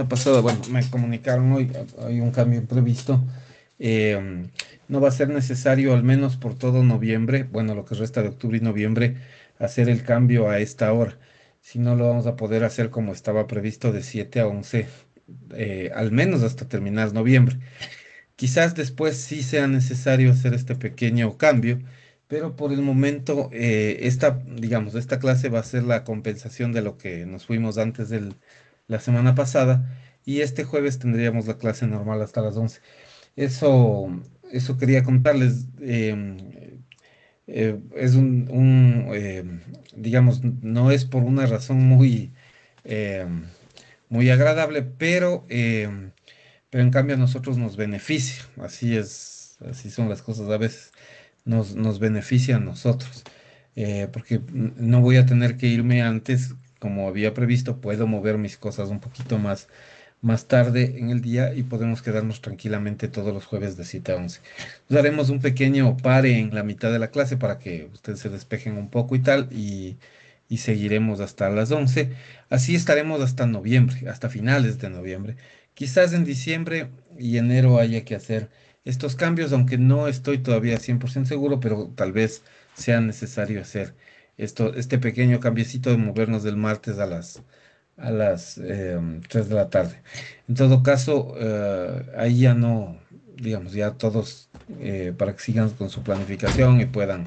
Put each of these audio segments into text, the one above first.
semana pasada, bueno, me comunicaron hoy, hay un cambio imprevisto. eh, no va a ser necesario, al menos por todo noviembre, bueno, lo que resta de octubre y noviembre, hacer el cambio a esta hora. Si no, lo vamos a poder hacer como estaba previsto de 7 a 11, al menos hasta terminar noviembre. Quizás después sí sea necesario hacer este pequeño cambio, pero por el momento digamos, esta clase va a ser la compensación de lo que nos fuimos antes de la semana pasada y este jueves tendríamos la clase normal hasta las 11. Eso, eso quería contarles. Es digamos, no es por una razón em, muy agradable, pero en cambio a nosotros nos beneficia. Así es, así son las cosas a veces. Nos beneficia a nosotros. Porque no voy a tener que irme antes, como había previsto, puedo mover mis cosas un poquito más tarde en el día y podemos quedarnos tranquilamente todos los jueves de 7 a 11. Nos haremos un pequeño pare en la mitad de la clase para que ustedes se despejen un poco y tal, y seguiremos hasta las 11. Así estaremos hasta noviembre, hasta finales de noviembre. Quizás en diciembre y enero haya que hacer estos cambios, aunque no estoy todavía 100% seguro, pero tal vez sea necesario hacer este pequeño cambiecito de movernos del martes a las 3 de la tarde. En todo caso, ahí ya no, digamos, ya todos, para que sigan con su planificación y puedan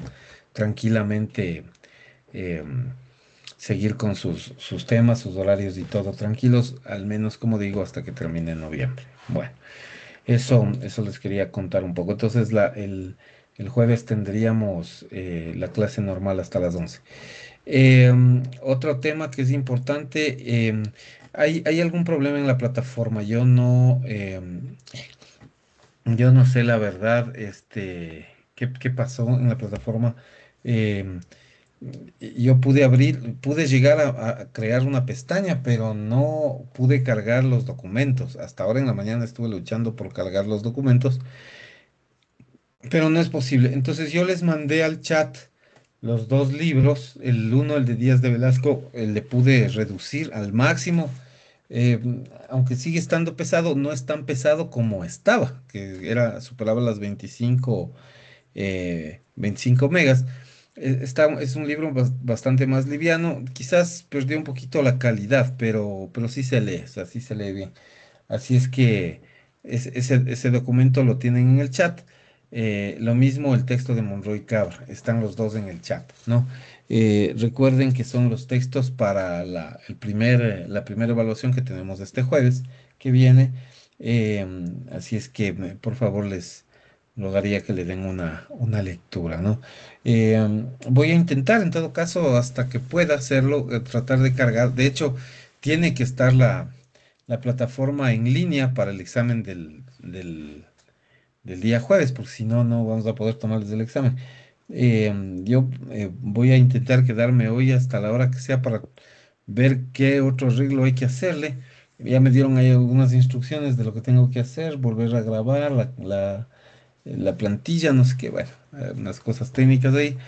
tranquilamente eh, seguir con sus temas, sus horarios y todo tranquilos, al menos como digo, hasta que termine noviembre. Bueno, eso les quería contar un poco. Entonces, el jueves tendríamos la clase normal hasta las 11. Otro tema que es importante, ¿hay algún problema en la plataforma? Yo no sé la verdad, qué pasó en la plataforma. Em, yo pude llegar a crear una pestaña, pero no pude cargar los documentos. Hasta ahora en la mañana estuve luchando por cargar los documentos, pero no es posible. Entonces yo les mandé al chat los dos libros, el uno, el de Díaz de Velasco, le pude reducir al máximo, eh, aunque sigue estando pesado, no es tan pesado como estaba, que superaba las 25 megas. Es un libro bastante más liviano, quizás perdió un poquito la calidad, pero sí se lee, o sea, sí se lee bien. Así es que ese documento lo tienen en el chat. Lo mismo el texto de Monroy Cabra, están los dos en el chat, ¿no? Recuerden que son los textos para la primera evaluación que tenemos este jueves que viene. Así es que por favor les rogaría que le den una lectura, ¿no? Voy a intentar en todo caso hasta que pueda hacerlo, tratar de cargar. De hecho, tiene que estar la plataforma en línea para el examen del día jueves, porque si no, no vamos a poder tomarles el examen. Yo voy a intentar quedarme hoy hasta la hora que sea para ver qué otro arreglo hay que hacerle. Ya me dieron ahí algunas instrucciones de lo que tengo que hacer, volver a grabar la plantilla, no sé qué, bueno, unas cosas técnicas ahí.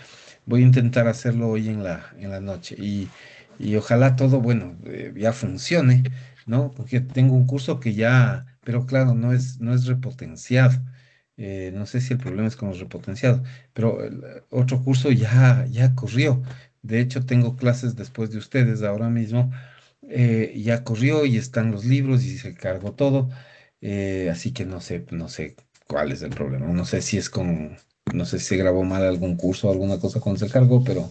Voy a intentar hacerlo hoy en la noche y ojalá todo, bueno, ya funcione, ¿no? Porque tengo un curso que ya, pero claro, no es repotenciado. No sé si el problema es con los repotenciados, pero el otro curso ya corrió. De hecho, tengo clases después de ustedes ahora mismo. Ya corrió y están los libros y se cargó todo. Así que no sé cuál es el problema. No sé si se grabó mal algún curso o alguna cosa cuando se cargó, pero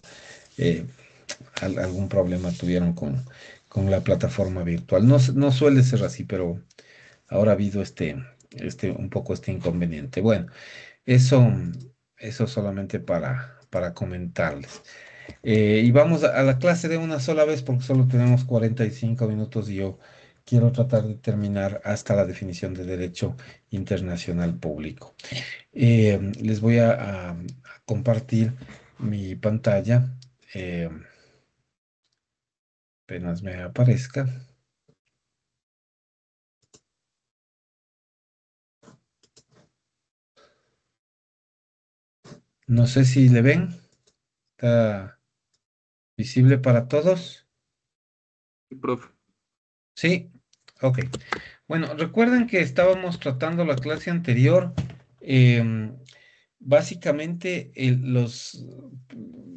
eh, algún problema tuvieron con la plataforma virtual. No suele ser así, pero ahora ha habido un poco este inconveniente. Bueno, eso, eso solamente para comentarles. Y vamos a la clase de una sola vez porque solo tenemos 45 minutos y yo quiero tratar de terminar hasta la definición de derecho internacional público. Les voy a compartir mi pantalla, eh, apenas me aparezca. No sé si le ven. ¿Está visible para todos? Sí, profe. Sí. Ok. Bueno, recuerden que estábamos tratando la clase anterior, em, básicamente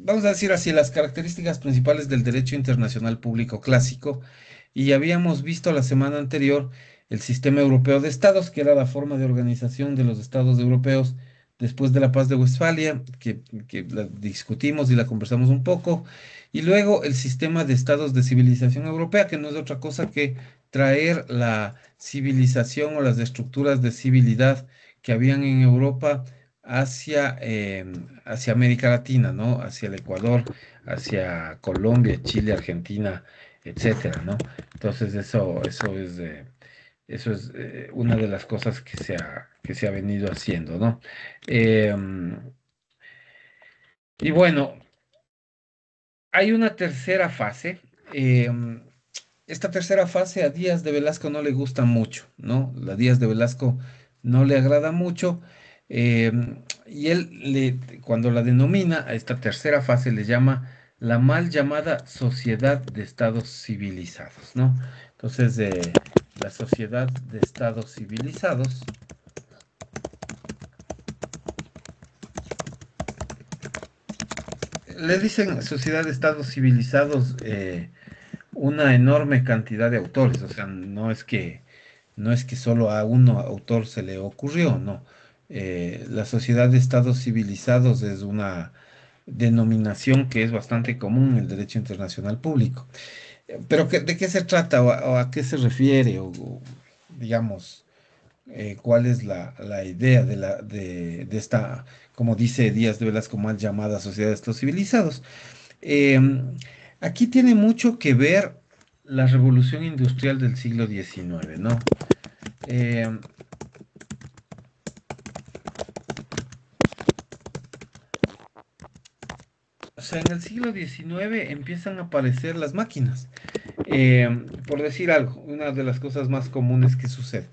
vamos a decir así, las características principales del derecho internacional público clásico, y habíamos visto la semana anterior el sistema europeo de estados, que era la forma de organización de los estados europeos después de la paz de Westfalia, que la discutimos y la conversamos un poco, y luego el sistema de estados de civilización europea, que no es otra cosa que traer la civilización o las estructuras de civilidad que habían en Europa hacia América Latina, ¿no? Hacia el Ecuador, hacia Colombia, Chile, Argentina, etcétera, ¿no? Entonces eso es una de las cosas que se ha venido haciendo, ¿no? Em, y bueno, hay una tercera fase. em, Esta tercera fase a Díaz de Velasco no le gusta mucho, ¿no? La Díaz de Velasco no le agrada mucho. Y cuando la denomina a esta tercera fase, le llama la mal llamada sociedad de estados civilizados, ¿no? Entonces, la sociedad de estados civilizados, le dicen sociedad de estados civilizados, una enorme cantidad de autores, o sea, no es que solo a uno autor se le ocurrió, no. La Sociedad de Estados Civilizados es una denominación que es bastante común en el derecho internacional público. Pero ¿de qué se trata o a qué se refiere? Digamos, ¿cuál es la idea de esta, como dice Díaz de Velasco, mal llamada Sociedad de Estados Civilizados? Aquí tiene mucho que ver la revolución industrial del siglo XIX, ¿no? Em, o sea, en el siglo XIX empiezan a aparecer las máquinas. Por decir algo, una de las cosas más comunes que sucede.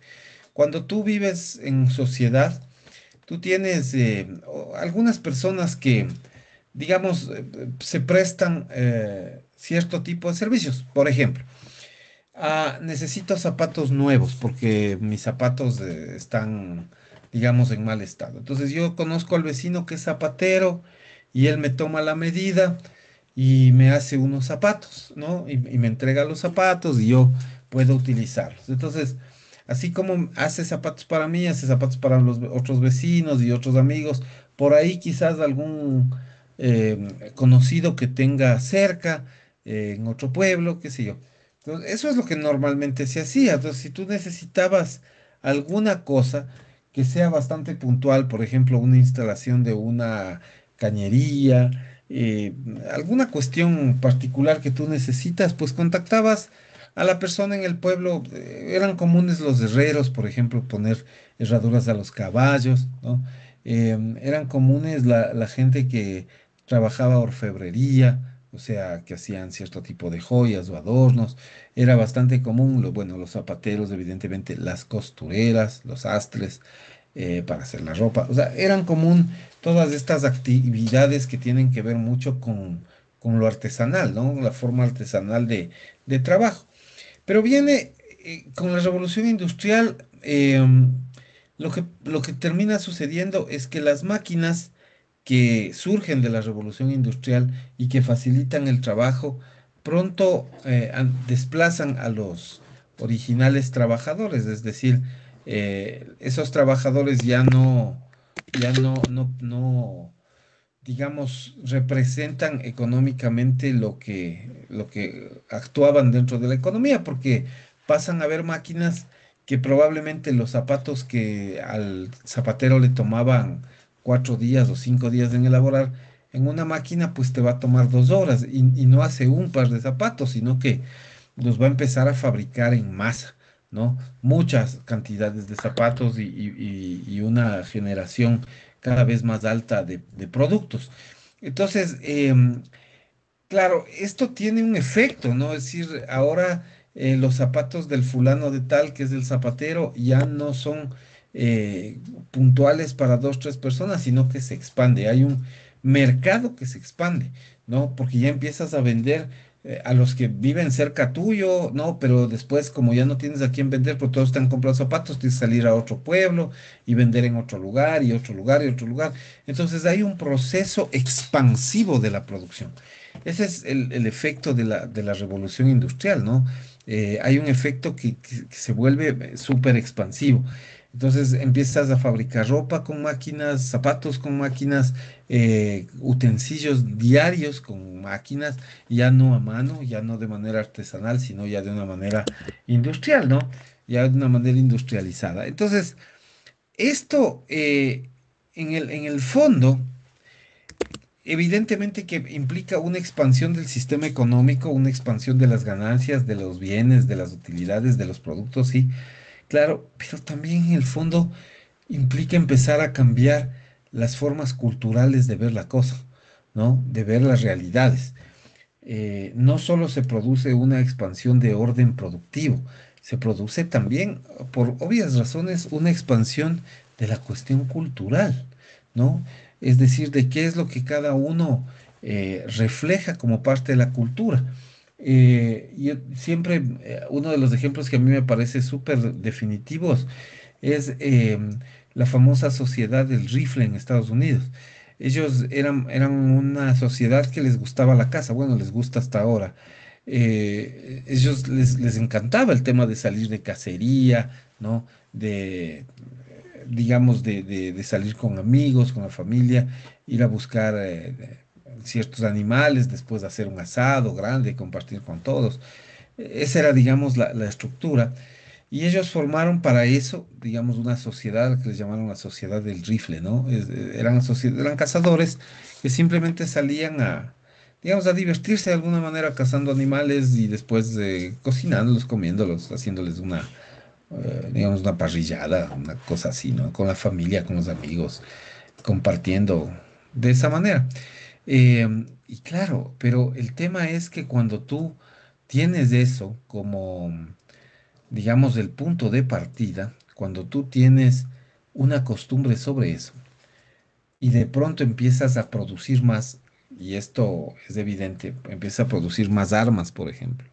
Cuando tú vives en sociedad, tú tienes algunas personas que, digamos, se prestan cierto tipo de servicios. Por ejemplo, necesito zapatos nuevos porque mis zapatos están, digamos, en mal estado. Entonces yo conozco al vecino que es zapatero y él me toma la medida y me hace unos zapatos, ¿no? Y me entrega los zapatos y yo puedo utilizarlos. Entonces, así como hace zapatos para mí, hace zapatos para los otros vecinos y otros amigos, por ahí quizás algún conocido que tenga cerca, en otro pueblo, qué sé yo. Entonces, eso es lo que normalmente se hacía. Entonces, si tú necesitabas alguna cosa que sea bastante puntual, por ejemplo, una instalación de una cañería, eh, alguna cuestión particular que tú necesitas, pues contactabas a la persona en el pueblo. Eran comunes los herreros, por ejemplo, poner herraduras a los caballos, ¿no? Eran comunes la gente que trabajaba orfebrería, o sea, que hacían cierto tipo de joyas o adornos. Era bastante común, bueno, los zapateros, evidentemente, las costureras, los astres, para hacer la ropa. O sea, eran común todas estas actividades que tienen que ver mucho con lo artesanal, ¿no? La forma artesanal de trabajo. Pero viene con la revolución industrial, lo que termina sucediendo es que las máquinas que surgen de la revolución industrial y que facilitan el trabajo, pronto desplazan a los originales trabajadores, es decir, esos trabajadores ya no, digamos, representan económicamente lo que actuaban dentro de la economía, porque pasan a ver máquinas que probablemente los zapatos que al zapatero le tomaban 4 días o 5 días en elaborar, en una máquina pues te va a tomar 2 horas y no hace un par de zapatos, sino que los va a empezar a fabricar en masa, ¿no? Muchas cantidades de zapatos y una generación cada vez más alta de productos. Entonces, claro, esto tiene un efecto, ¿no? Es decir, ahora los zapatos del fulano de tal, que es el zapatero, ya no son puntuales para dos, tres personas, sino que se expande. Hay un mercado que se expande, ¿no? Porque ya empiezas a vender. a los que viven cerca tuyo, ¿no? Pero después, como ya no tienes a quién vender, pues todos te han comprado zapatos, tienes que salir a otro pueblo y vender en otro lugar y otro lugar y otro lugar. Entonces hay un proceso expansivo de la producción. Ese es el efecto de la revolución industrial, ¿no? Hay un efecto que se vuelve súper expansivo. Entonces empiezas a fabricar ropa con máquinas, zapatos con máquinas, utensilios diarios con máquinas, ya no a mano, ya no de manera artesanal, sino ya de una manera industrial, ¿no? Ya de una manera industrializada. Entonces, esto en el fondo, evidentemente que implica una expansión del sistema económico, una expansión de las ganancias, de los bienes, de las utilidades, de los productos, sí, claro, pero también en el fondo implica empezar a cambiar las formas culturales de ver la cosa, ¿no? De ver las realidades. No solo se produce una expansión de orden productivo, se produce también, por obvias razones, una expansión de la cuestión cultural, ¿no? Es decir, de qué es lo que cada uno refleja como parte de la cultura. Yo siempre, uno de los ejemplos que a mí me parece súper definitivos es la famosa sociedad del rifle en Estados Unidos. Ellos eran una sociedad que les gustaba la caza, bueno, les gusta hasta ahora. Ellos les encantaba el tema de salir de cacería, ¿no? De, digamos, de salir con amigos, con la familia, ir a buscar ciertos animales, después de hacer un asado grande, compartir con todos. Esa era, digamos, la estructura. Y ellos formaron para eso, digamos, una sociedad que les llamaron la sociedad del rifle, ¿no? Eran cazadores que simplemente salían a, digamos, a divertirse de alguna manera cazando animales y después cocinándolos, comiéndolos, haciéndoles una, digamos, una parrillada, una cosa así, ¿no? Con la familia, con los amigos, compartiendo de esa manera. Y claro, pero el tema es que cuando tú tienes eso como digamos, el punto de partida, cuando tú tienes una costumbre sobre eso y de pronto empiezas a producir más, y esto es evidente, empiezas a producir más armas, por ejemplo,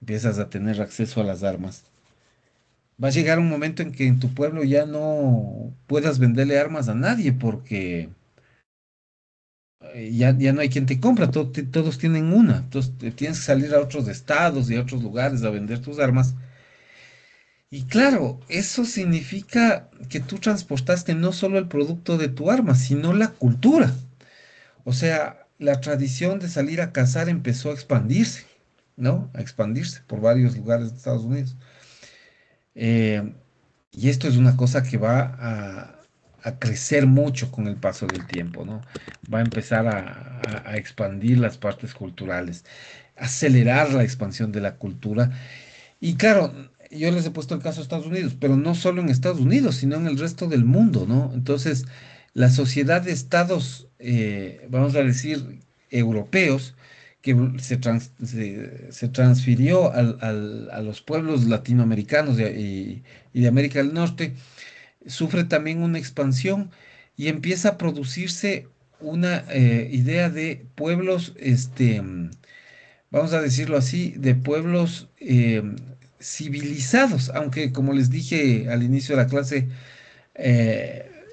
empiezas a tener acceso a las armas, va a llegar un momento en que en tu pueblo ya no puedas venderle armas a nadie porque ya no hay quien te compra, todos tienen una, entonces tienes que salir a otros estados y a otros lugares a vender tus armas. Y claro, eso significa que tú transportaste no solo el producto de tu arma, sino la cultura. O sea, la tradición de salir a cazar empezó a expandirse, ¿no? A expandirse por varios lugares de Estados Unidos. Eh, y esto es una cosa que va a crecer mucho con el paso del tiempo, ¿no? Va a empezar a expandir las partes culturales, acelerar la expansión de la cultura y claro, yo les he puesto el caso de Estados Unidos, pero no solo en Estados Unidos, sino en el resto del mundo, ¿no? Entonces, la sociedad de estados, vamos a decir, europeos, que se transfirió a los pueblos latinoamericanos y de América del Norte, sufre también una expansión y empieza a producirse una idea de pueblos, vamos a decirlo así, de pueblos civilizados, aunque como les dije al inicio de la clase,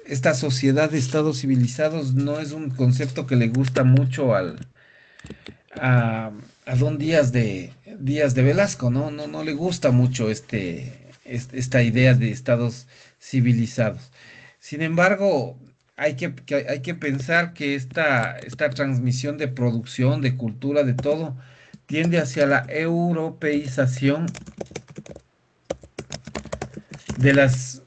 esta sociedad de estados civilizados no es un concepto que le gusta mucho a, a Don Díaz de Velasco, ¿no? No le gusta mucho esta idea de estados civilizados. Sin embargo, hay que pensar que esta transmisión de producción, de cultura, de todo, tiende hacia la europeización de las,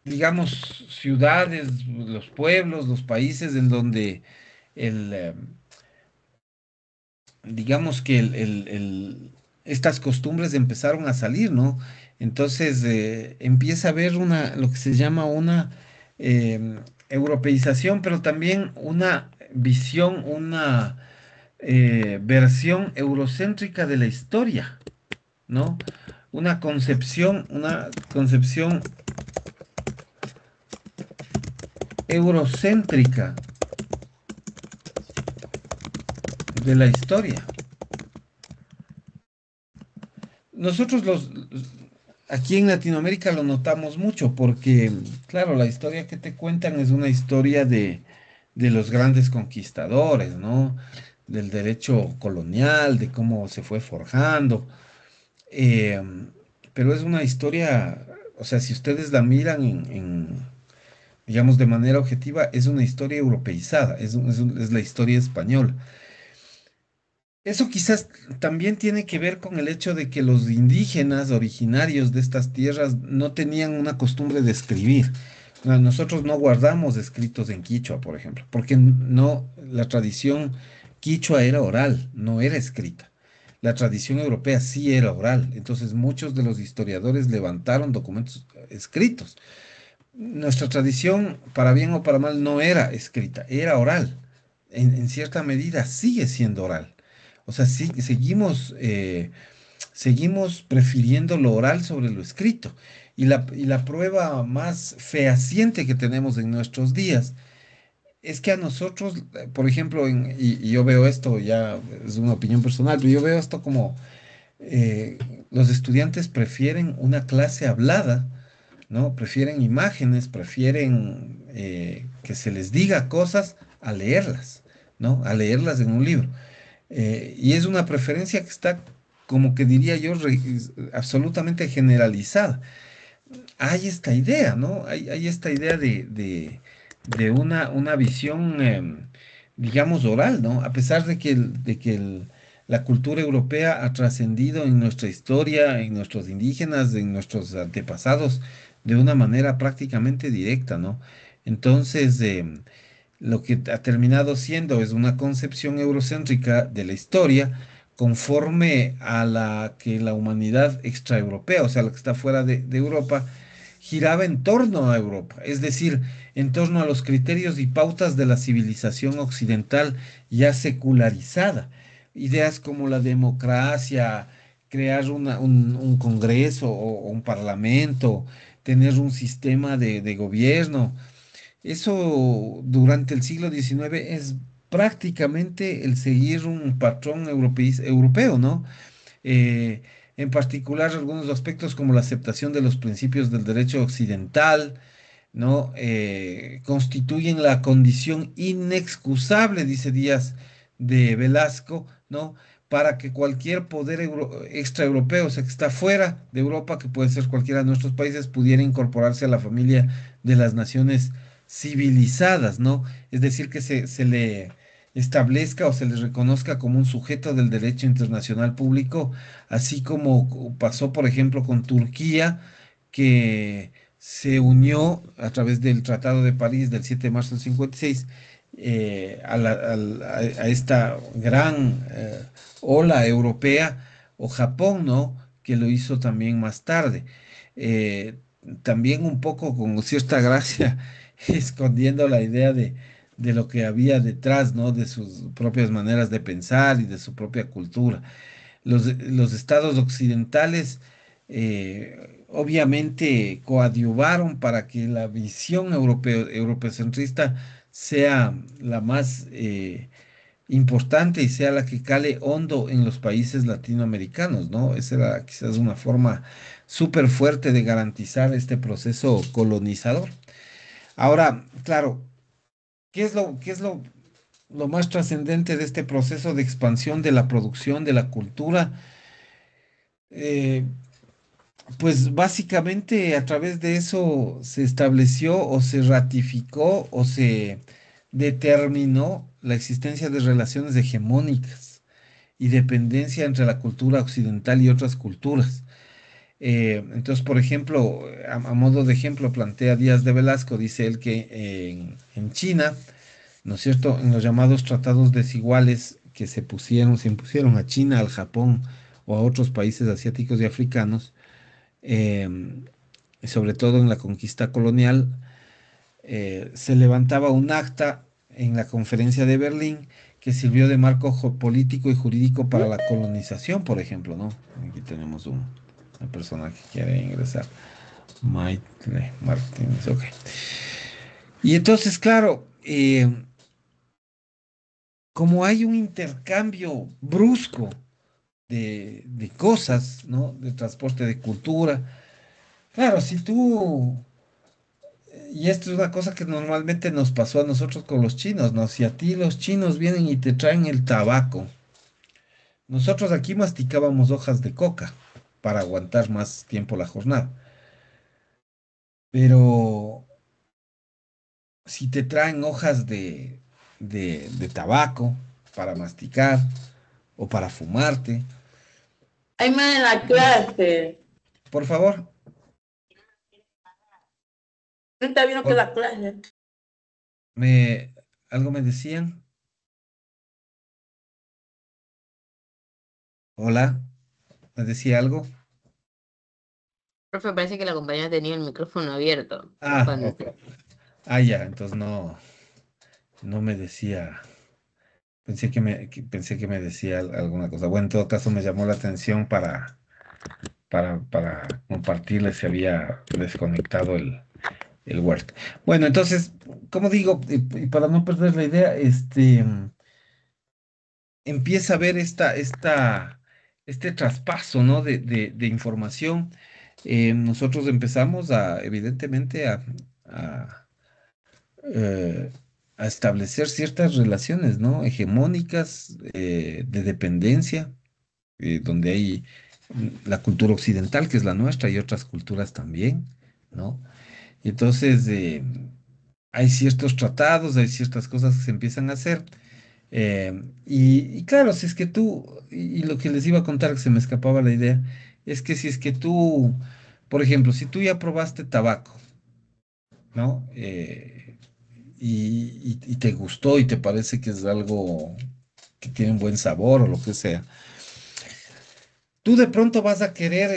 digamos, ciudades, los pueblos, los países en donde el, digamos que estas costumbres empezaron a salir, ¿no? Entonces empieza a haber lo que se llama una europeización, pero también una visión, una versión eurocéntrica de la historia, ¿no? Una concepción eurocéntrica de la historia. nosotros aquí en Latinoamérica lo notamos mucho porque, claro, la historia que te cuentan es una historia de los grandes conquistadores, ¿no? Del derecho colonial, de cómo se fue forjando. eh, pero es una historia, o sea, si ustedes la miran digamos, de manera objetiva, es una historia europeizada, es la historia española. Eso quizás también tiene que ver con el hecho de que los indígenas originarios de estas tierras no tenían una costumbre de escribir. Nosotros no guardamos escritos en quichua, por ejemplo, porque no, la tradición quichua era oral, no era escrita. La tradición europea sí era oral. Entonces muchos de los historiadores levantaron documentos escritos. Nuestra tradición, para bien o para mal, no era escrita, era oral. En cierta medida sigue siendo oral. O sea, sí, seguimos prefiriendo lo oral sobre lo escrito. Y la prueba más fehaciente que tenemos en nuestros días es que a nosotros, por ejemplo, y yo veo esto, ya es una opinión personal, pero yo veo esto como eh, los estudiantes prefieren una clase hablada, ¿no? Prefieren imágenes, prefieren que se les diga cosas a leerlas, ¿no? A leerlas en un libro. Y es una preferencia que está, como que diría yo, absolutamente generalizada. Hay esta idea, ¿no? Hay esta idea de una visión, digamos, oral, ¿no? A pesar de que la cultura europea ha trascendido en nuestra historia, en nuestros indígenas, en nuestros antepasados, de una manera prácticamente directa, ¿no? Entonces, lo que ha terminado siendo es una concepción eurocéntrica de la historia conforme a la que la humanidad extraeuropea, o sea, la que está fuera de Europa, giraba en torno a Europa, es decir, en torno a los criterios y pautas de la civilización occidental ya secularizada. Ideas como la democracia, crear un congreso o un parlamento, tener un sistema de gobierno. Eso durante el siglo XIX es prácticamente el seguir un patrón europeo, ¿no? Eh, en particular, algunos aspectos como la aceptación de los principios del derecho occidental, ¿no? Constituyen la condición inexcusable, dice Díaz de Velasco, ¿no? Para que cualquier poder extraeuropeo, o sea, que está fuera de Europa, que puede ser cualquiera de nuestros países, pudiera incorporarse a la familia de las naciones civilizadas, ¿no? Es decir, que se le establezca o se le reconozca como un sujeto del derecho internacional público, así como pasó, por ejemplo, con Turquía, que se unió a través del Tratado de París del 7 de marzo del 56 a esta gran ola europea, o Japón, ¿no? Que lo hizo también más tarde. Eh, También un poco con cierta gracia, escondiendo la idea de lo que había detrás, ¿no? De sus propias maneras de pensar y de su propia cultura. Los estados occidentales obviamente coadyuvaron para que la visión europeocentrista sea la más importante y sea la que cale hondo en los países latinoamericanos, ¿no? Esa era quizás una forma súper fuerte de garantizar este proceso colonizador. Ahora, claro, ¿qué es lo más trascendente de este proceso de expansión de la producción de la cultura? Eh, Pues básicamente a través de eso se estableció o se ratificó o se determinó la existencia de relaciones hegemónicas y dependencia entre la cultura occidental y otras culturas. Entonces, por ejemplo, a modo de ejemplo, plantea Díaz de Velasco, dice él que en China, ¿no es cierto?, en los llamados tratados desiguales que se impusieron a China, al Japón o a otros países asiáticos y africanos, eh, sobre todo en la conquista colonial, se levantaba un acta en la conferencia de Berlín que sirvió de marco político y jurídico para la colonización, por ejemplo, ¿no? Aquí tenemos una persona que quiere ingresar. Maite Martínez, ok. Y entonces, claro, como hay un intercambio brusco de cosas, ¿no? De transporte de cultura. Claro, si tú, y esto es una cosa que normalmente nos pasó a nosotros con los chinos, ¿no? Si a ti los chinos vienen y te traen el tabaco, nosotros aquí masticábamos hojas de coca para aguantar más tiempo la jornada. Pero si te traen hojas de tabaco para masticar o para fumarte, Hay más en la clase. por favor, No está viendo que por- la clase. me, algo me decían. Hola, me decía algo. Profe, parece que la compañera tenía el micrófono abierto. Ah, Cuando... ok. Ah, ya, entonces no me decía. Pensé que me decía alguna cosa. Bueno, en todo caso me llamó la atención para compartirles si había desconectado el Word. Bueno, entonces, como digo, y para no perder la idea, empieza a ver este traspaso, ¿no? de información. Nosotros empezamos evidentemente, a, eh, a establecer ciertas relaciones, ¿no? Hegemónicas, de dependencia, donde hay la cultura occidental, que es la nuestra, y otras culturas también, ¿no? Y entonces, hay ciertos tratados, hay ciertas cosas que se empiezan a hacer. Y claro, si es que tú, y lo que les iba a contar, que se me escapaba la idea, es que si es que tú, por ejemplo, si tú ya probaste tabaco, ¿no? Y te gustó y te parece que es algo que tiene un buen sabor o lo que sea, tú de pronto vas a querer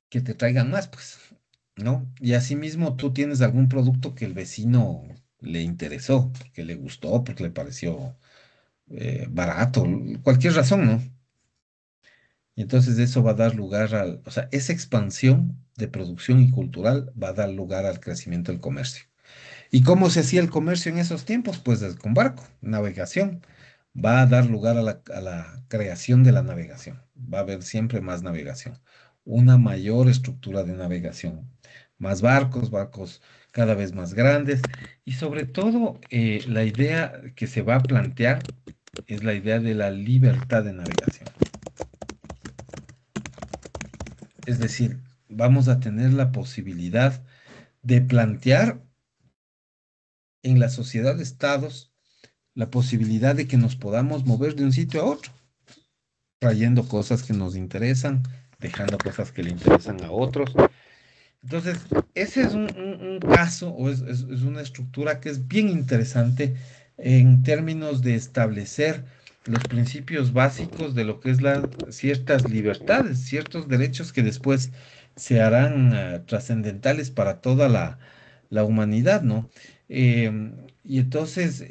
que te traigan más, pues, ¿no? Y asimismo tú tienes algún producto que el vecino le interesó, porque le gustó, porque le pareció barato, cualquier razón, ¿no? Y entonces eso va a dar lugar o sea, esa expansión de producción y cultural va a dar lugar al crecimiento del comercio. ¿Y cómo se hacía el comercio en esos tiempos? Pues con barco, navegación. Va a dar lugar a la creación de la navegación. Va a haber siempre más navegación, una mayor estructura de navegación, más barcos, barcos cada vez más grandes y sobre todo, la idea que se va a plantear es la idea de la libertad de navegación. Es decir, vamos a tener la posibilidad de plantear en la sociedad de estados la posibilidad de que nos podamos mover de un sitio a otro, trayendo cosas que nos interesan, dejando cosas que le interesan a otros. Entonces, ese es un caso o es una estructura que es bien interesante en términos de establecer los principios básicos de lo que es ciertas libertades, ciertos derechos que después se harán trascendentales para toda la humanidad, ¿no? Y entonces,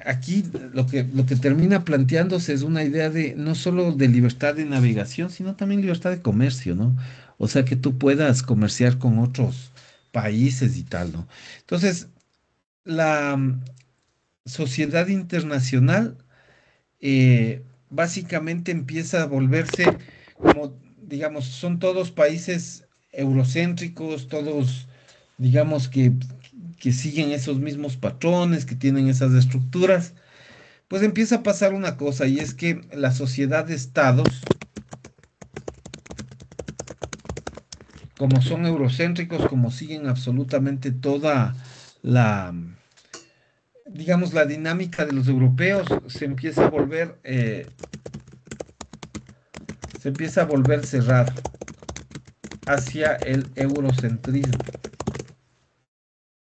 aquí lo que termina planteándose es una idea de no solo de libertad de navegación, sino también libertad de comercio, ¿no? O sea, que tú puedas comerciar con otros países y tal, ¿no? Entonces, la sociedad internacional, básicamente empieza a volverse como, digamos, son todos países eurocéntricos, todos, digamos, que siguen esos mismos patrones, que tienen esas estructuras. Pues empieza a pasar una cosa y es que la sociedad de estados, como son eurocéntricos, como siguen absolutamente toda la, digamos, la dinámica de los europeos, se empieza a volver cerrada hacia el eurocentrismo,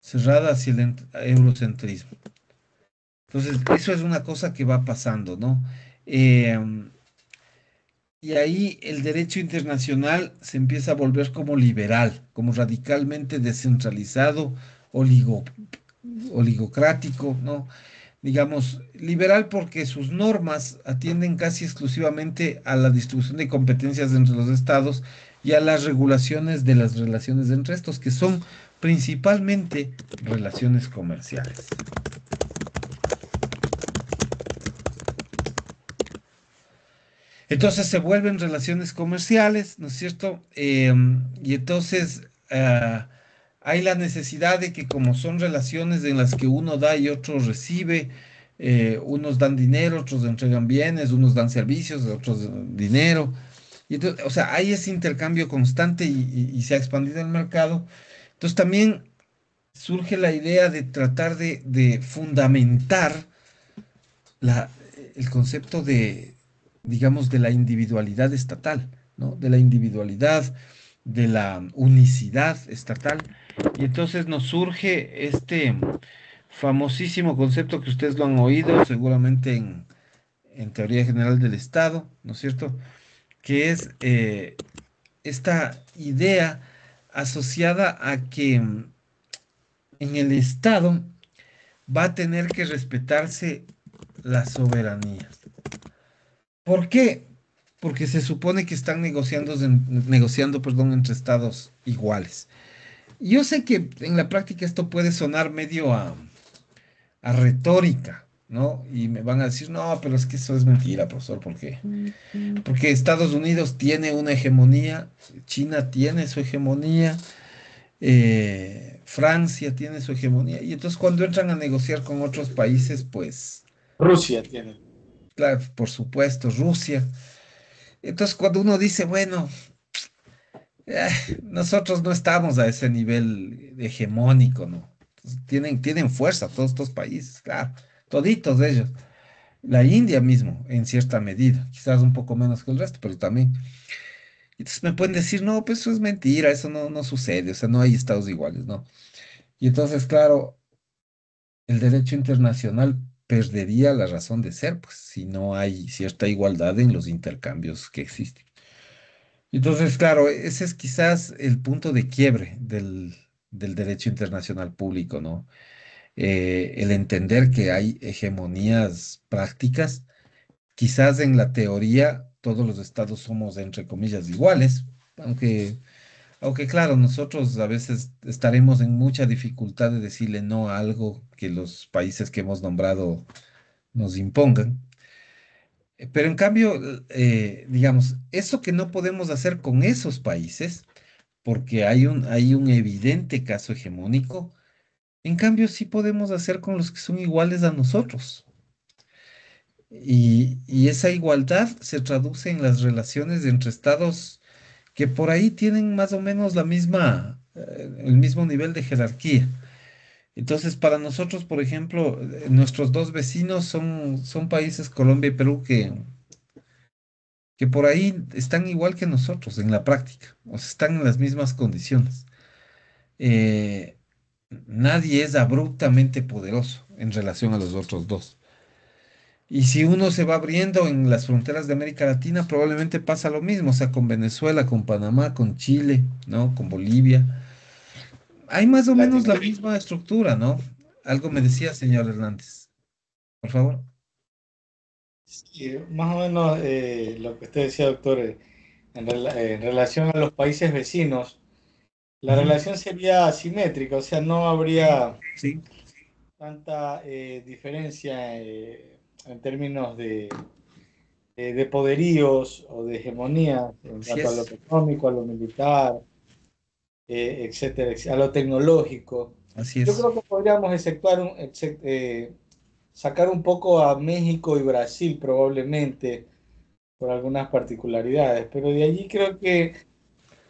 cerrada hacia el eurocentrismo. Entonces, eso es una cosa que va pasando, ¿no? Eh, Y ahí el derecho internacional se empieza a volver como liberal, como radicalmente descentralizado, oligo- oligocrático, ¿no? Digamos, liberal porque sus normas atienden casi exclusivamente a la distribución de competencias entre los estados y a las regulaciones de las relaciones entre estos, que son principalmente relaciones comerciales. Entonces se vuelven relaciones comerciales, ¿no es cierto? Y entonces hay la necesidad de que como son relaciones en las que uno da y otro recibe, unos dan dinero, otros entregan bienes, unos dan servicios, otros dinero. Y entonces, o sea, hay ese intercambio constante y se ha expandido el mercado. Entonces también surge la idea de tratar de fundamentar la, el concepto de, digamos, de la individualidad estatal, ¿no? De la individualidad, de la unicidad estatal. Y entonces nos surge este famosísimo concepto que ustedes lo han oído seguramente en Teoría General del Estado, ¿no es cierto? Que es esta idea asociada a que en el Estado va a tener que respetarse la soberanía. ¿Por qué? Porque se supone que están negociando, perdón, entre estados iguales. Yo sé que en la práctica esto puede sonar medio a retórica, ¿no? Y me van a decir, no, pero es que eso es mentira, profesor, ¿por qué? Porque Estados Unidos tiene una hegemonía, China tiene su hegemonía, Francia tiene su hegemonía, y entonces cuando entran a negociar con otros países, pues, Rusia tiene. claro, por supuesto, Rusia. Entonces cuando uno dice, bueno, eh, nosotros no estamos a ese nivel hegemónico, ¿no? Entonces, tienen fuerza todos estos países, claro, toditos ellos. La India mismo, en cierta medida, quizás un poco menos que el resto, pero también. Entonces me pueden decir, no, pues eso es mentira, eso no sucede, o sea, no hay estados iguales, ¿no? Y entonces, claro, el derecho internacional perdería la razón de ser, pues, si no hay cierta igualdad en los intercambios que existen. Entonces, claro, ese es quizás el punto de quiebre del derecho internacional público, ¿no? El entender que hay hegemonías prácticas. Quizás en la teoría todos los estados somos, entre comillas, iguales, aunque, aunque claro, nosotros a veces estaremos en mucha dificultad de decirle no a algo que los países que hemos nombrado nos impongan. Pero en cambio, digamos, eso que no podemos hacer con esos países, porque hay un evidente caso hegemónico, en cambio sí podemos hacer con los que son iguales a nosotros. Y esa igualdad se traduce en las relaciones entre estados que por ahí tienen más o menos el mismo nivel de jerarquía. Entonces, para nosotros, por ejemplo, nuestros dos vecinos son países, Colombia y Perú, que por ahí están igual que nosotros en la práctica, o sea, están en las mismas condiciones. Eh, Nadie es abruptamente poderoso en relación a los otros dos. Y si uno se va abriendo en las fronteras de América Latina, probablemente pasa lo mismo, o sea, con Venezuela, con Panamá, con Chile, ¿no? Con Bolivia. Hay más o menos la Latinoamérica. misma estructura, ¿no? Algo me decía, señor Hernández, por favor. Sí, más o menos lo que usted decía, doctor, en relación a los países vecinos, la Ujú. relación sería asimétrica, o sea, no habría Sí, tanta diferencia en términos de poderíos o de hegemonía en así cuanto a lo es, económico, a lo militar, etcétera, a lo tecnológico. así Yo es. creo que podríamos sacar un poco a México y Brasil probablemente por algunas particularidades, pero de allí creo que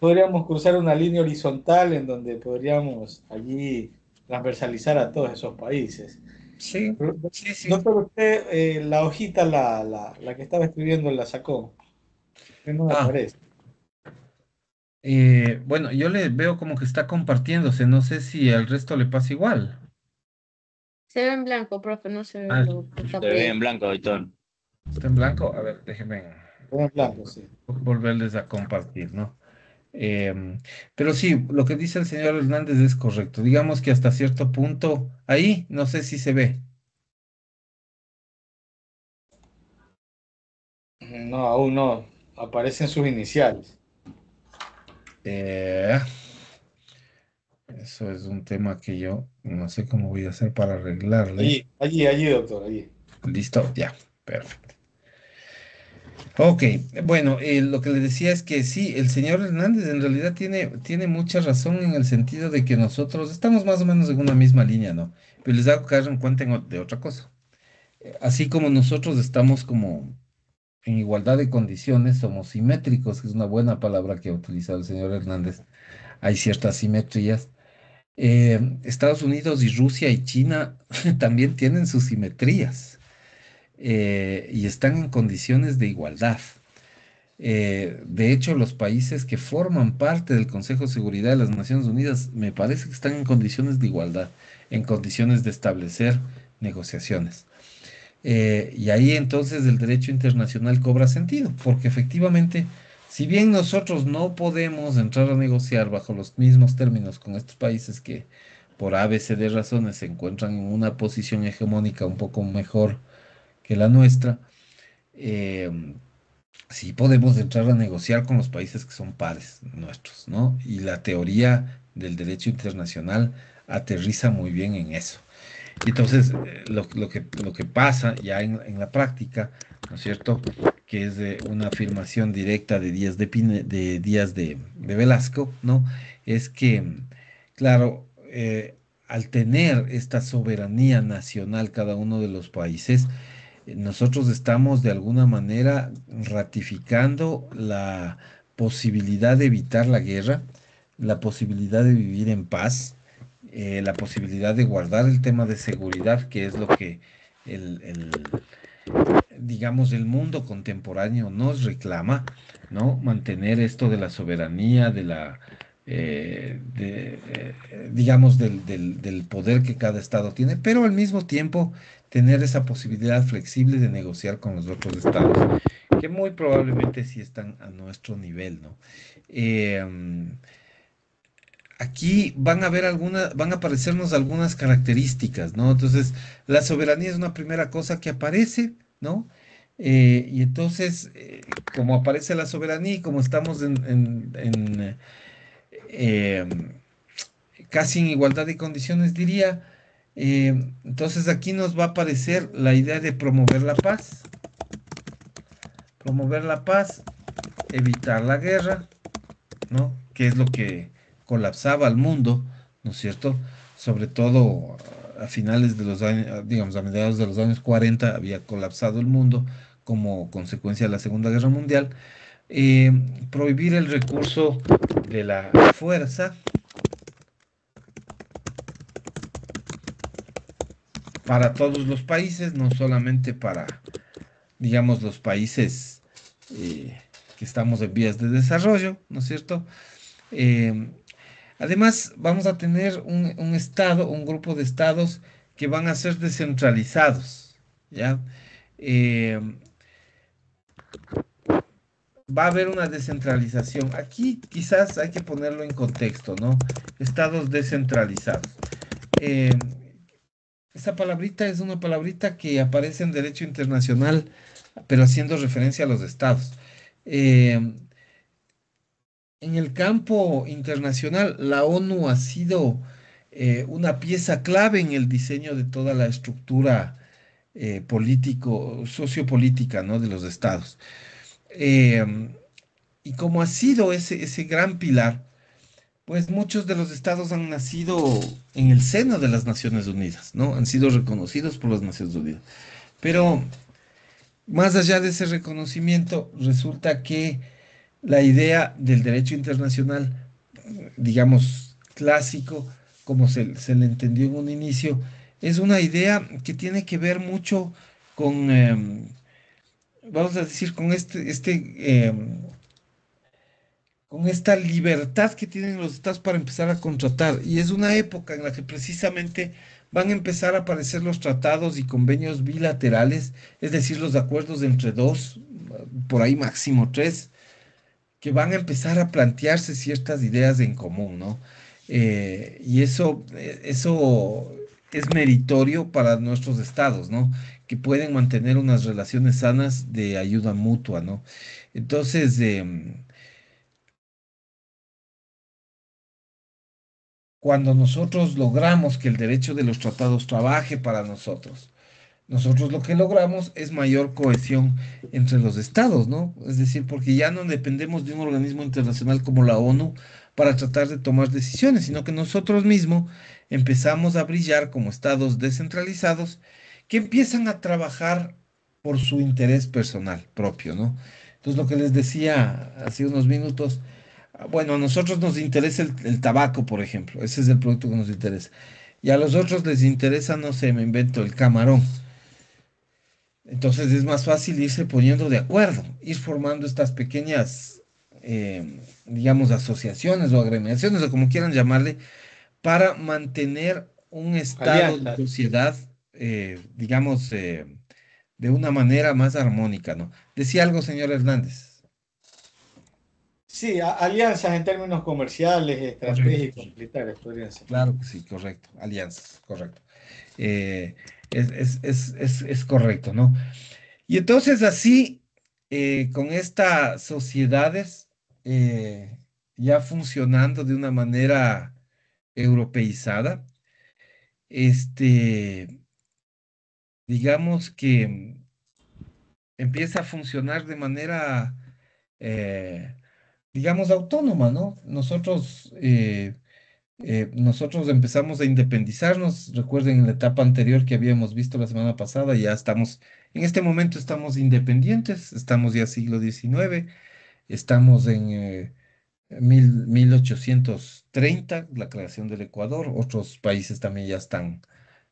podríamos cruzar una línea horizontal en donde podríamos allí transversalizar a todos esos países. Sí, Pero, sí, sí. doctor, usted la hojita, la que estaba escribiendo, la sacó. Que no me Ah, parece. bueno, yo le veo como que está compartiéndose, no sé si al resto le pasa igual. Se ve en blanco, profe, no se ve Ah, lo que está Se ve en pidiendo. blanco, doctor. está en blanco. A ver, déjenme En blanco, sí. volverles a compartir, ¿no? Pero sí, lo que dice el señor Hernández es correcto. Digamos que hasta cierto punto, ahí no sé si se ve. No, aún no. Aparecen sus iniciales. Eh, Eso es un tema que yo no sé cómo voy a hacer para arreglarle. Allí, doctor, allí. Listo, ya, perfecto. Ok, bueno, lo que le decía es que sí, el señor Hernández en realidad tiene mucha razón en el sentido de que nosotros estamos más o menos en una misma línea, ¿no? Pero les hago caer en cuenta de otra cosa. Así como nosotros estamos como en igualdad de condiciones, somos simétricos, que es una buena palabra que ha utilizado el señor Hernández. Hay ciertas simetrías. Estados Unidos y Rusia y China también tienen sus simetrías y están en condiciones de igualdad. De hecho, los países que forman parte del Consejo de Seguridad de las Naciones Unidas me parece que están en condiciones de igualdad, en condiciones de establecer negociaciones. Y ahí entonces el derecho internacional cobra sentido, porque efectivamente, si bien nosotros no podemos entrar a negociar bajo los mismos términos con estos países que por ABCD razones se encuentran en una posición hegemónica un poco mejor que la nuestra, eh, sí podemos entrar a negociar con los países que son pares nuestros, ¿no? Y la teoría del derecho internacional aterriza muy bien en eso. Y entonces, lo que pasa ya en la práctica, ¿no es cierto? Que es una afirmación directa de Díaz de Velasco, ¿no? Es que, claro, al tener esta soberanía nacional cada uno de los países, nosotros estamos de alguna manera ratificando la posibilidad de evitar la guerra, la posibilidad de vivir en paz, la posibilidad de guardar el tema de seguridad, que es lo que digamos, el mundo contemporáneo nos reclama, ¿no? Mantener esto de la soberanía, digamos, del poder que cada estado tiene, pero al mismo tiempo tener esa posibilidad flexible de negociar con los otros estados, que muy probablemente sí están a nuestro nivel, ¿no? Eh, Aquí van a aparecernos algunas características, ¿no? Entonces, la soberanía es una primera cosa que aparece, ¿no? Y entonces, como aparece la soberanía y como estamos eh, casi en igualdad de condiciones, diría, entonces aquí nos va a aparecer la idea de promover la paz, evitar la guerra, ¿no? Que es lo que colapsaba al mundo, ¿no es cierto? Sobre todo a finales de los años, digamos, a mediados de los años 40 había colapsado el mundo como consecuencia de la Segunda Guerra Mundial. Eh, Prohibir el recurso de la fuerza para todos los países, no solamente para, digamos, los países que estamos en vías de desarrollo, ¿no es cierto? Eh, Además, vamos a tener un estado, un grupo de estados que van a ser descentralizados, ¿ya? Eh, Va a haber una descentralización. Aquí quizás hay que ponerlo en contexto, ¿no? Estados descentralizados. Eh, Esta palabrita es una palabrita que aparece en derecho internacional, pero haciendo referencia a los estados. Eh, En el campo internacional, la ONU ha sido una pieza clave en el diseño de toda la estructura sociopolítica, ¿no? De los estados. Eh, y como ha sido ese gran pilar, pues muchos de los estados han nacido en el seno de las Naciones Unidas, ¿no? Han sido reconocidos por las Naciones Unidas. Pero más allá de ese reconocimiento, resulta que la idea del derecho internacional, digamos, clásico, como se le entendió en un inicio, es una idea que tiene que ver mucho con, vamos a decir, con esta libertad que tienen los estados para empezar a contratar. Y es una época en la que precisamente van a empezar a aparecer los tratados y convenios bilaterales, es decir, los acuerdos entre dos, por ahí máximo tres, que van a empezar a plantearse ciertas ideas en común, ¿no? Y eso es meritorio para nuestros estados, ¿no? Que pueden mantener unas relaciones sanas de ayuda mutua, ¿no? Entonces, cuando nosotros logramos que el derecho de los tratados trabaje para nosotros, nosotros lo que logramos es mayor cohesión entre los estados, ¿no? Es decir, porque ya no dependemos de un organismo internacional como la ONU para tratar de tomar decisiones, sino que nosotros mismos empezamos a brillar como estados descentralizados que empiezan a trabajar por su interés personal propio, ¿no? Entonces, lo que les decía hace unos minutos, bueno, a nosotros nos interesa el tabaco, por ejemplo, ese es el producto que nos interesa. Y a los otros les interesa, no sé, me invento el camarón. Entonces es más fácil irse poniendo de acuerdo, ir formando estas pequeñas, digamos, asociaciones o agremiaciones o como quieran llamarle, para mantener un estado de Alianzas. sociedad, digamos, de una manera más armónica, ¿no? Decía algo, señor Hernández. Sí, alianzas en términos comerciales, Correcto. estratégicos, militares, podrían ser. Claro que sí, correcto. Alianzas, correcto. Eh, es correcto, ¿no? Y entonces así, con estas sociedades ya funcionando de una manera europeizada, este, digamos que empieza a funcionar de manera, eh, digamos, autónoma, ¿no? Nosotros empezamos a independizarnos. Recuerden en la etapa anterior que habíamos visto la semana pasada, ya estamos, en este momento estamos independientes, estamos ya siglo XIX, estamos en 1830, la creación del Ecuador. Otros países también ya están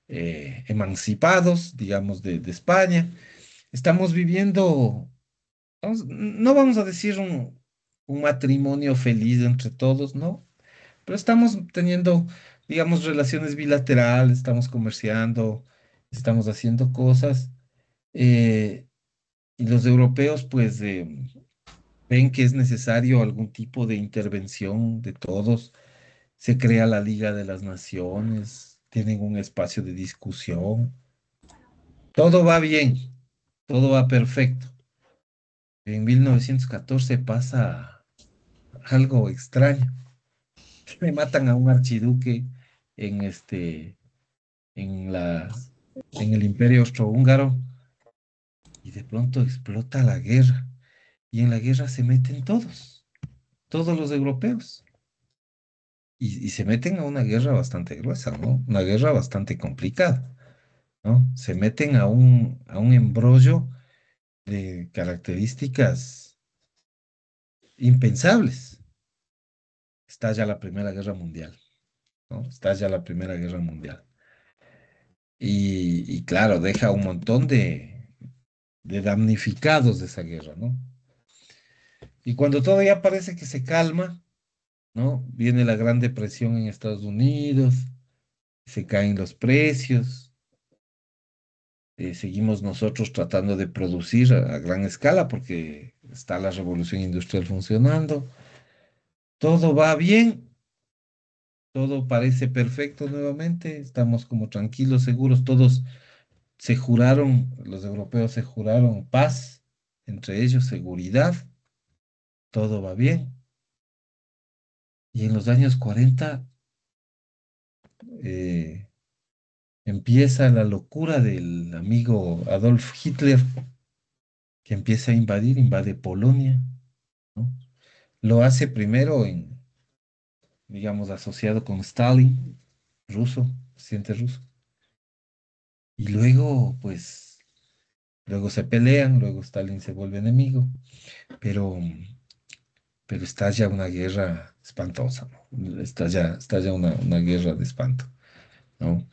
emancipados, digamos, de España. Estamos viviendo, no vamos a decir un matrimonio feliz entre todos, ¿no? Pero estamos teniendo, digamos, relaciones bilaterales, estamos comerciando, estamos haciendo cosas. eh, y los europeos, pues, ven que es necesario algún tipo de intervención de todos. Se crea la Liga de las Naciones, tienen un espacio de discusión. Todo va bien, todo va perfecto. En 1914 pasa algo extraño. Me matan a un archiduque en en en el Imperio Austrohúngaro y de pronto explota la guerra. Y en la guerra se meten todos los europeos. Y se meten a una guerra bastante gruesa, ¿no? Una guerra bastante complicada, ¿no? Se meten a a un embrollo de características impensables. Estalla la Primera Guerra Mundial, ¿no? Estalla la Primera Guerra Mundial. Y claro, deja un montón de damnificados de esa guerra, ¿no? Y cuando todo ya parece que se calma, ¿no? Viene la Gran Depresión en Estados Unidos, se caen los precios, seguimos nosotros tratando de producir a gran escala porque está la revolución industrial funcionando, todo va bien, todo parece perfecto nuevamente, estamos como tranquilos, seguros, todos se juraron, los europeos se juraron paz, entre ellos seguridad, todo va bien. Y en los años 40 eh, empieza la locura del amigo Adolf Hitler, que empieza a invadir, invade Polonia, ¿no? Lo hace primero digamos, asociado con Stalin, ruso, presidente ruso. Y luego, pues, luego se pelean, luego Stalin se vuelve enemigo, pero, pero estalla una guerra espantosa, ¿no? Estalla una guerra de espanto, ¿no?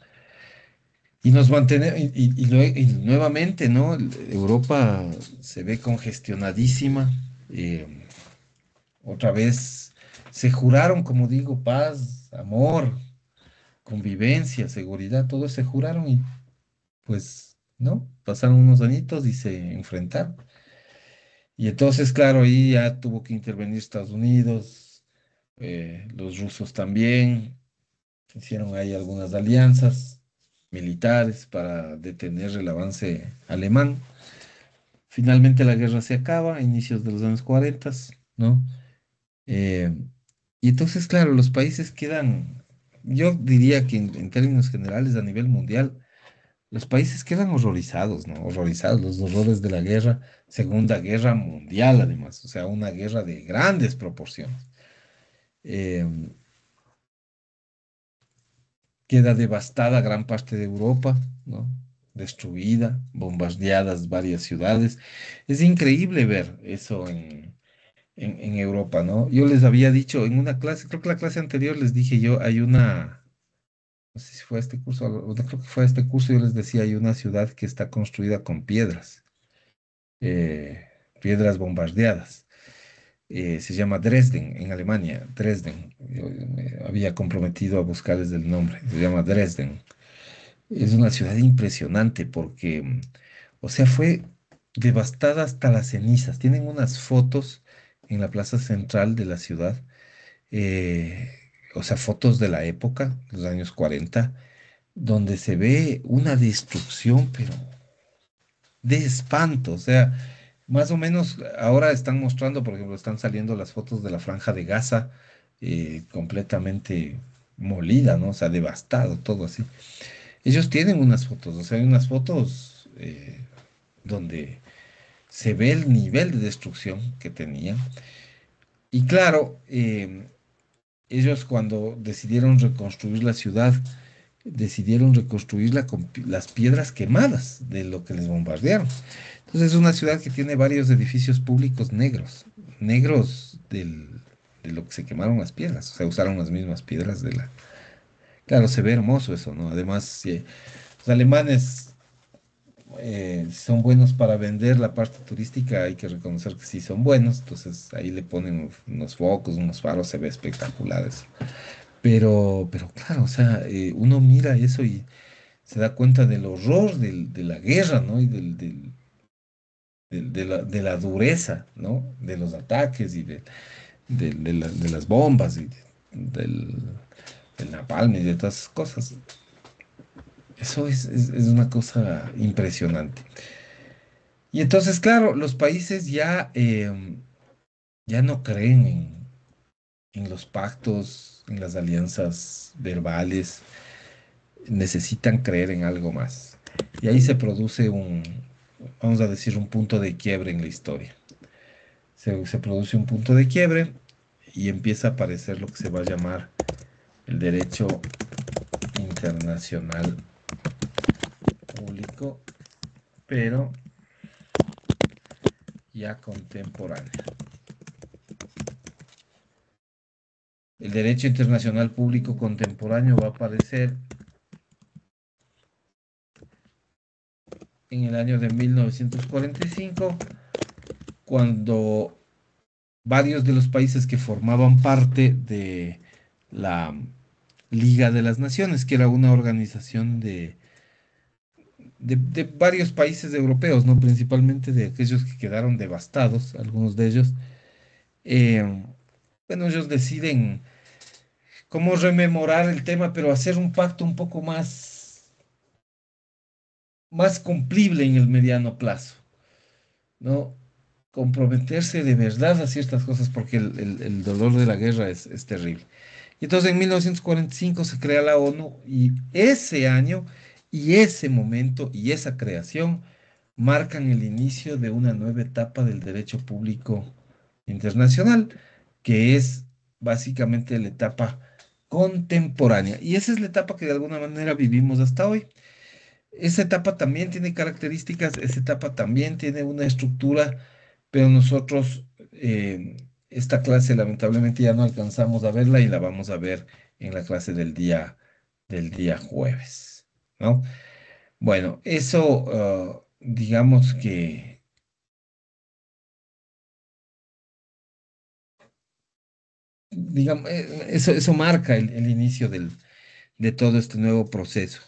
Y nos mantenemos, y nuevamente, ¿no? Europa se ve congestionadísima. Otra vez se juraron, como digo, paz, amor, convivencia, seguridad, todo se juraron y pues, ¿no? Pasaron unos añitos y se enfrentaron. Y entonces, claro, ahí ya tuvo que intervenir Estados Unidos, los rusos también, hicieron ahí algunas alianzas militares para detener el avance alemán. Finalmente la guerra se acaba a inicios de los años 40, ¿no? Eh, y entonces, claro, los países quedan, yo diría que en términos generales a nivel mundial, los países quedan horrorizados, ¿no? Horrorizados, los horrores de la guerra, Segunda Guerra Mundial, además, o sea, una guerra de grandes proporciones. Eh, Queda devastada gran parte de Europa, ¿no? Destruida, bombardeadas varias ciudades. Es increíble ver eso en Europa, ¿no? Yo les había dicho en una clase, creo que la clase anterior les dije yo, hay una, no sé si fue a este curso, no creo que fue a este curso, yo les decía, hay una ciudad que está construida con piedras, eh, piedras bombardeadas. Se llama Dresden, en Alemania, Dresden. Yo me había comprometido a buscarles el nombre. Se llama Dresden. Es una ciudad impresionante porque, o sea, fue devastada hasta las cenizas. Tienen unas fotos en la plaza central de la ciudad, eh, o sea, fotos de la época, los años 40, donde se ve una destrucción, pero de espanto. O sea, más o menos ahora están mostrando, por ejemplo, están saliendo las fotos de la Franja de Gaza, completamente molida, ¿no? O sea, devastado, todo así. Ellos tienen unas fotos, o sea, hay unas fotos donde se ve el nivel de destrucción que tenían. Y claro, ellos cuando decidieron reconstruir la ciudad, decidieron reconstruirla con las piedras quemadas de lo que les bombardearon. Entonces es una ciudad que tiene varios edificios públicos negros, negros de lo que se quemaron las piedras, o sea, usaron las mismas piedras de la... Claro, se ve hermoso eso, ¿no? Además, los alemanes son buenos para vender la parte turística, hay que reconocer que sí son buenos, entonces ahí le ponen unos focos, unos faros, se ve espectacular eso. Pero claro, o sea, uno mira eso y se da cuenta del horror de la guerra, ¿no? Y de la dureza, ¿no? De los ataques y de las bombas y del, del napalm y de todas esas cosas. Eso es una cosa impresionante. Y entonces, claro, los países ya, ya no creen en los pactos, en las alianzas verbales, necesitan creer en algo más. Y ahí se produce vamos a decir, un punto de quiebre en la historia. Se produce un punto de quiebre y empieza a aparecer lo que se va a llamar el derecho internacional público, pero ya contemporáneo. El derecho internacional público contemporáneo va a aparecer en el año de 1945, cuando varios de los países que formaban parte de la Liga de las Naciones, que era una organización de varios países europeos, ¿no? Principalmente de aquellos que quedaron devastados, algunos de ellos, eh, bueno, ellos deciden cómo rememorar el tema, pero hacer un pacto un poco más cumplible en el mediano plazo, ¿no? Comprometerse de verdad a ciertas cosas porque el dolor de la guerra es terrible. Y entonces en 1945 se crea la ONU y ese año y ese momento y esa creación marcan el inicio de una nueva etapa del derecho público internacional, que es básicamente la etapa contemporánea. Y esa es la etapa que de alguna manera vivimos hasta hoy. Esa etapa también tiene características, esa etapa también tiene una estructura, pero nosotros esta clase lamentablemente ya no alcanzamos a verla y la vamos a ver en la clase del día jueves, ¿no? Bueno, eso digamos que, digamos, eso marca el inicio de todo este nuevo proceso.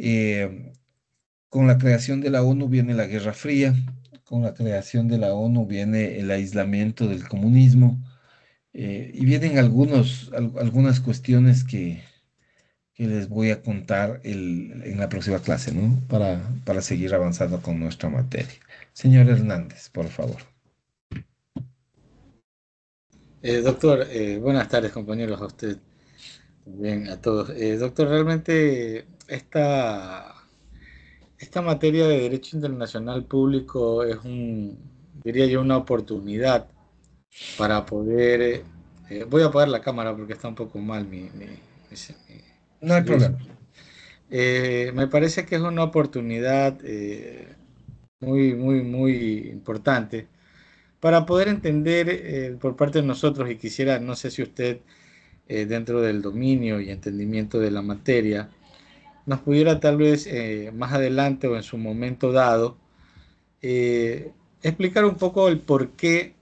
Eh, Con la creación de la ONU viene la Guerra Fría, con la creación de la ONU viene el aislamiento del comunismo, y vienen algunas cuestiones que les voy a contar en la próxima clase, ¿no? Para seguir avanzando con nuestra materia. Señor Hernández, por favor. Doctor, buenas tardes compañeros, a usted, bien, a todos. Doctor, realmente esta esta materia de derecho internacional público es diría yo, una oportunidad para poder... voy a apagar la cámara porque está un poco mal mi No hay servicio. problema. Me parece que es una oportunidad muy importante para poder entender por parte de nosotros, y quisiera, no sé si usted, dentro del dominio y entendimiento de la materia, nos pudiera tal vez más adelante o en su momento dado explicar un poco el porqué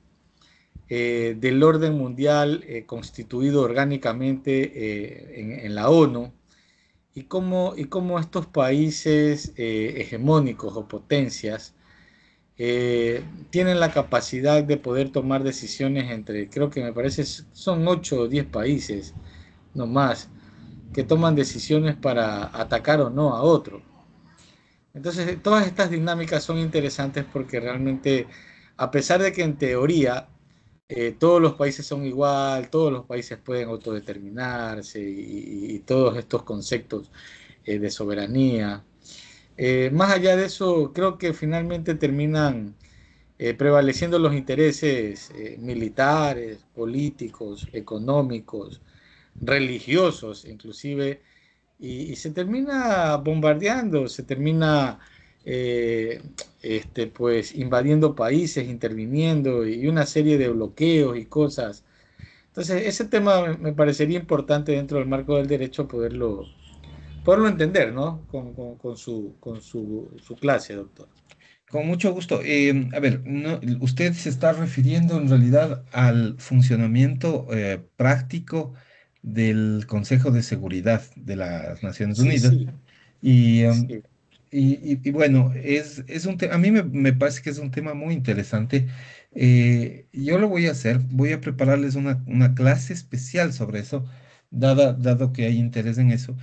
del orden mundial constituido orgánicamente en la ONU, y cómo estos países hegemónicos o potencias tienen la capacidad de poder tomar decisiones entre, creo que me parece, son 8 o 10 países, no más, que toman decisiones para atacar o no a otro. Entonces, todas estas dinámicas son interesantes porque realmente, a pesar de que en teoría todos los países son igual, todos los países pueden autodeterminarse y todos estos conceptos de soberanía, más allá de eso, creo que finalmente terminan prevaleciendo los intereses militares, políticos, económicos, religiosos, inclusive, y se termina bombardeando, se termina eh, pues invadiendo países, interviniendo y una serie de bloqueos y cosas. Entonces, ese tema me parecería importante dentro del marco del derecho poderlo entender, ¿no? Con su clase, doctor. Con mucho gusto. A ver, usted se está refiriendo en realidad al funcionamiento práctico del Consejo de Seguridad de las Naciones Sí, Unidas. sí, Y, sí. y bueno, es un a mí me parece que es un tema muy interesante. Yo lo voy a hacer, voy a prepararles una clase especial sobre eso, dado que hay interés en eso.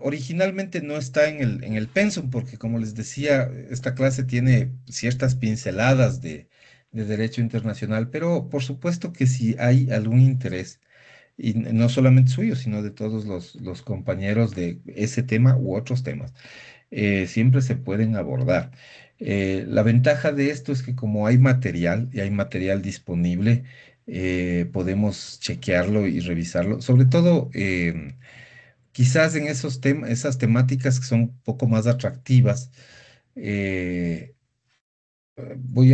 Originalmente no está en el pensum, porque como les decía, esta clase tiene ciertas pinceladas de derecho internacional, pero por supuesto que si hay algún interés, y no solamente suyo, sino de todos los compañeros de ese tema u otros temas, siempre se pueden abordar. La ventaja de esto es que como hay material y hay material disponible, podemos chequearlo y revisarlo, sobre todo quizás en esas temáticas que son un poco más atractivas. eh, voy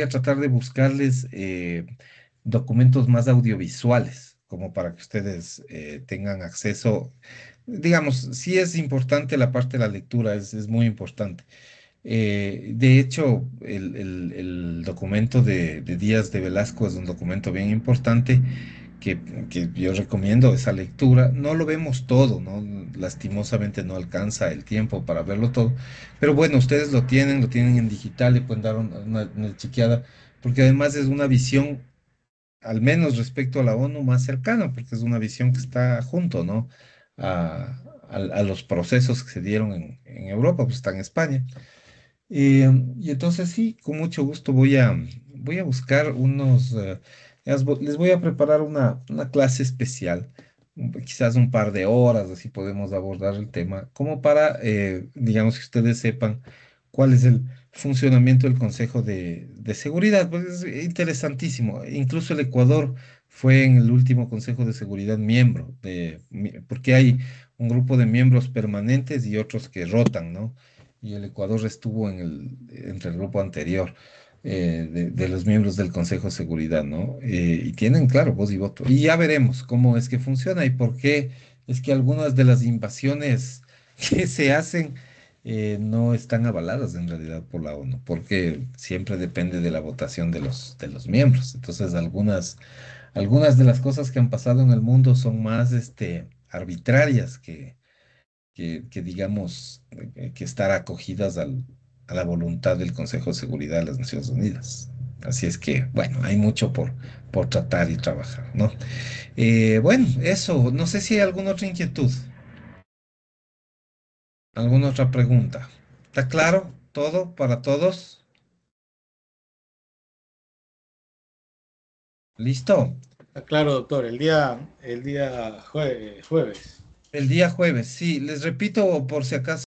a tratar de buscarles documentos más audiovisuales, como para que ustedes tengan acceso. Digamos, sí es importante la parte de la lectura, es muy importante. De hecho, el documento de Díaz de Velasco es un documento bien importante que, que yo recomiendo esa lectura. No lo vemos todo, ¿no? Lastimosamente no alcanza el tiempo para verlo todo, pero bueno, ustedes lo tienen en digital y pueden dar una chequeada, porque además es una visión, al menos respecto a la ONU, más cercana, porque es una visión que está junto, ¿no? A los procesos que se dieron en Europa, pues está en España. Y entonces sí, con mucho gusto voy a buscar les voy a preparar una clase especial, quizás un par de horas, así podemos abordar el tema, como para, digamos, que ustedes sepan cuál es el funcionamiento del Consejo de Seguridad. Pues es interesantísimo. Incluso el Ecuador fue en el último Consejo de Seguridad miembro, porque hay un grupo de miembros permanentes y otros que rotan, ¿no? Y el Ecuador estuvo entre el grupo anterior de los miembros del Consejo de Seguridad, ¿no? Y tienen, claro, voz y voto. Y ya veremos cómo es que funciona y por qué es que algunas de las invasiones que se hacen no están avaladas en realidad por la ONU, porque siempre depende de la votación de los miembros. Entonces, algunas de las cosas que han pasado en el mundo son más arbitrarias que digamos, que estar acogidas a la voluntad del Consejo de Seguridad de las Naciones Unidas. Así es que, bueno, hay mucho por tratar y trabajar, ¿no? Bueno, eso, no sé si hay alguna otra inquietud, alguna otra pregunta. ¿Está claro todo para todos? ¿Listo? Claro, doctor, el día jueves. El día jueves, sí, les repito por si acaso.